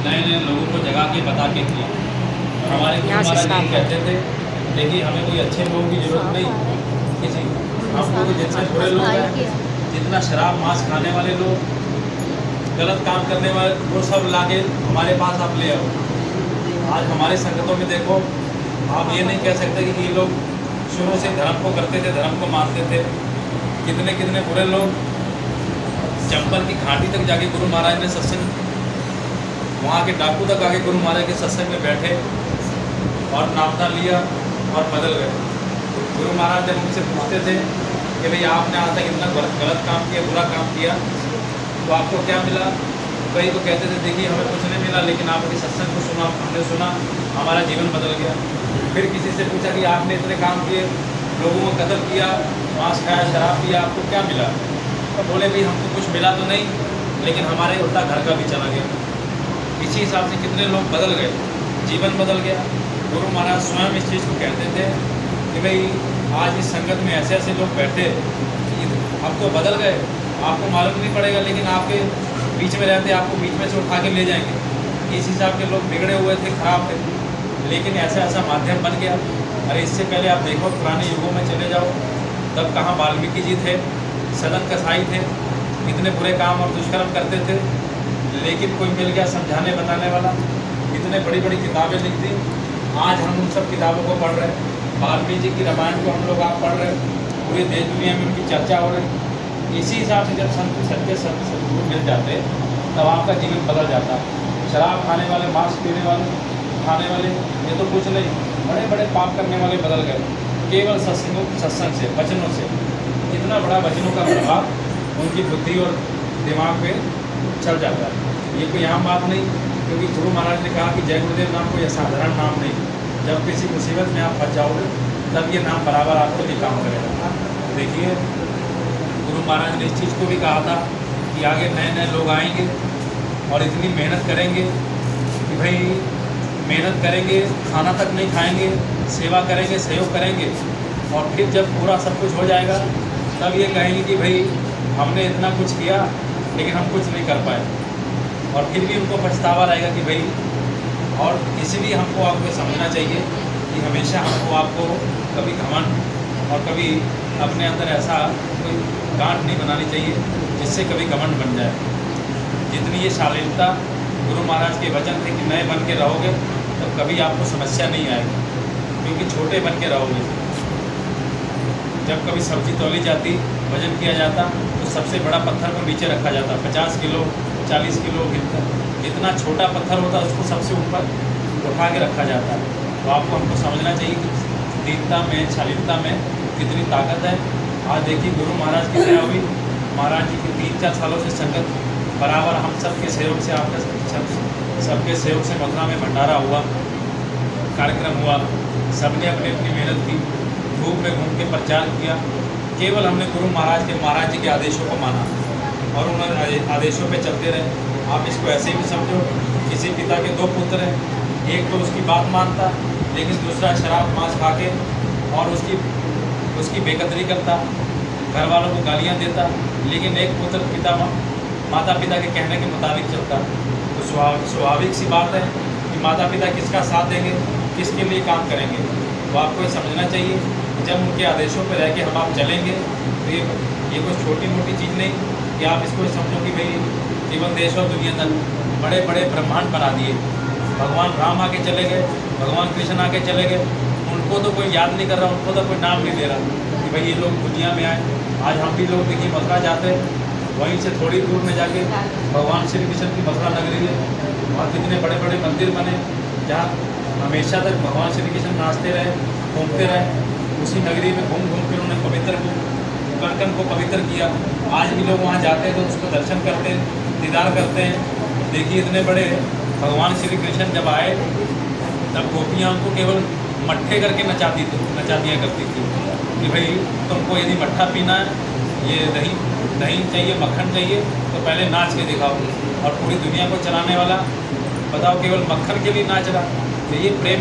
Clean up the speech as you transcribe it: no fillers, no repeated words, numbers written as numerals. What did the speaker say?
नए नए लोगों को जगा के बता के किया। और हमारे गुरु यहाँ से महाराज स्टार्ट यही कहते थे, देखिए हमें कोई अच्छे लोगों की ज़रूरत नहीं, किसी हमको तो जितने बुरे लोग हैं, जितना शराब मांस खाने वाले लोग, गलत काम करने वाले, वो सब लाके हमारे पास आप ले आओ। आज हमारे संगतों में देखो, आप ये नहीं कह सकते कि ये लोग शुरू से धर्म को करते थे, धर्म को मानते थे। कितने कितने बुरे लोग चंबल की घाटी तक जाके गुरु महाराज ने सत्संग, वहाँ के डाकू तक आके गुरु महाराज के सत्संग में बैठे और नामता लिया और बदल गए। गुरु महाराज जब उनसे पूछते थे कि भाई आपने आज तक इतना गलत काम किया, बुरा काम किया, तो आपको क्या मिला? कई तो कहते थे देखिए हमें कुछ नहीं मिला, लेकिन आपके सत्संग को सुना, हमने सुना, हमारा जीवन बदल गया। फिर किसी से पूछा कि आपने इतने काम किए, लोगों को कत्ल किया, मांस खाया, शराब पिया, आपको क्या मिला? तो बोले भाई हमको कुछ मिला तो नहीं, लेकिन हमारे उल्टा घर का भी चला गया। इसी हिसाब से कितने लोग बदल गए, जीवन बदल गया। गुरु महाराज स्वयं इस चीज़ को कहते थे कि भाई आज इस संगत में ऐसे ऐसे लोग बैठे, अब तो बदल गए, आपको मालूम नहीं पड़ेगा, लेकिन आपके बीच में रहते आपको बीच में से उठा के ले जाएंगे। इस हिसाब के लोग बिगड़े हुए थे, खराब थे, लेकिन ऐसा ऐसा माध्यम बन गया। अरे इससे पहले आप देखो, पुराने युगों में चले जाओ, तब कहाँ वाल्मीकि जी थे, सदन कसाई थे, इतने बुरे काम और दुष्कर्म करते थे, लेकिन कोई मिल गया समझाने बताने वाला, इतने बड़ी बड़ी किताबें लिख दी। आज हम उन सब किताबों को पढ़ रहे हैं, वाल्मीकि जी की रामायण को हम लोग आप पढ़ रहे हैं, पूरे देश दुनिया में उनकी चर्चा हो रही। इसी हिसाब से जब सत्य सदगुरु मिल जाते, तब आपका जीवन बदल जाता। शराब खाने वाले, मांस पीने वाले, खाने वाले, ये तो कुछ नहीं, बड़े बड़े पाप करने वाले बदल गए केवल सत्संग से, वचनों से। इतना बड़ा वचनों का प्रभाव उनकी बुद्धि और दिमाग पे चल जाता है। ये कोई आम बात नहीं, क्योंकि गुरु महाराज ने कहा कि जय गुरुदेव नाम कोई साधारण नाम नहीं। जब किसी मुसीबत में आप फंस जाओगे, तब ये नाम बराबर आपके लिए काम करेगा। देखिए, गुरु महाराज ने इस चीज़ को भी कहा था कि आगे नए नए लोग आएंगे और इतनी मेहनत करेंगे कि भाई मेहनत करेंगे, खाना तक नहीं खाएंगे, सेवा करेंगे, सहयोग करेंगे, और फिर जब पूरा सब कुछ हो जाएगा, तब ये कहेंगे कि भाई हमने इतना कुछ किया, लेकिन हम कुछ नहीं कर पाए। और फिर भी उनको पछतावा रहेगा कि भाई। और इसलिए हमको आपको समझना चाहिए कि हमेशा हमको आपको कभी घमंड और कभी अपने अंदर ऐसा कोई गांठ नहीं बनानी चाहिए जिससे कभी घमंड बन जाए। जितनी ये शालीनता गुरु महाराज के वचन थे कि नए बन के रहोगे, तो कभी आपको समस्या नहीं आएगी, क्योंकि छोटे बन के रहोगे। जब कभी सब्जी तौली जाती, वजन किया जाता, तो सबसे बड़ा पत्थर को नीचे रखा जाता, 50 किलो 40 किलो जितना छोटा पत्थर होता है उसको सबसे ऊपर उठा के रखा जाता है। तो आपको हमको समझना चाहिए कि दीनता में, शालीनता में कितनी ताकत है। आज देखिए गुरु महाराज की दया हुई, महाराज जी की 3-4 सालों से संगत बराबर, हम सबके सहयोग से, आपके सबके सहयोग से मथुरा में भंडारा हुआ, कार्यक्रम हुआ, सबने अपनी अपनी मेहनत की, धूप में घूम के प्रचार किया। केवल हमने गुरु महाराज जी के आदेशों को माना और उन आदेशों पे चलते रहे। आप इसको ऐसे भी समझो, किसी पिता के 2 पुत्र हैं, एक तो उसकी बात मानता, लेकिन दूसरा शराब मांस खा के और उसकी बेकदरी करता, घर वालों को गालियाँ देता, लेकिन एक पुत्र माता पिता के कहने के मुताबिक चलता। तो स्वाभाविक सी बात है कि माता पिता किसका साथ देंगे, किसके लिए काम करेंगे। तो आपको ये समझना चाहिए कि जब उनके आदेशों पर रह के हम आप चलेंगे, तो ये कोई छोटी मोटी चीज़ नहीं कि आप इसको समझो कि भाई जीवन देश और दुनिया तक बड़े बड़े ब्रह्मांड बना दिए। भगवान राम आके चले गए, भगवान कृष्ण आके चले गए, उनको तो कोई याद नहीं कर रहा, उनको तो कोई नाम नहीं दे रहा कि भाई ये लोग दुनिया में आए। आज हम भी लोग देखिए मथुरा जाते हैं, वहीं से थोड़ी दूर में जाके भगवान श्री कृष्ण की मथुरा नगरी है, वहाँ कितने बड़े बड़े मंदिर बने, जहाँ हमेशा तक भगवान श्री कृष्ण नाचते रहे, घूमते रहे। उसी नगरी में घूम घूम के उन्होंने कण को पवित्र किया। आज भी लोग वहाँ जाते हैं तो उसको दर्शन करते हैं, दीदार करते हैं। देखिए इतने बड़े भगवान श्री कृष्ण जब आए, तब गोपियाँ उनको केवल मट्ठे करके नचा दिया करती थी कि भाई तुमको यदि मट्ठा पीना है, ये दही चाहिए, मक्खन चाहिए, तो पहले नाच के दिखाओ। और पूरी दुनिया को चलाने वाला बताओ केवल मक्खन के लिए नाच रहा। तो ये प्रेम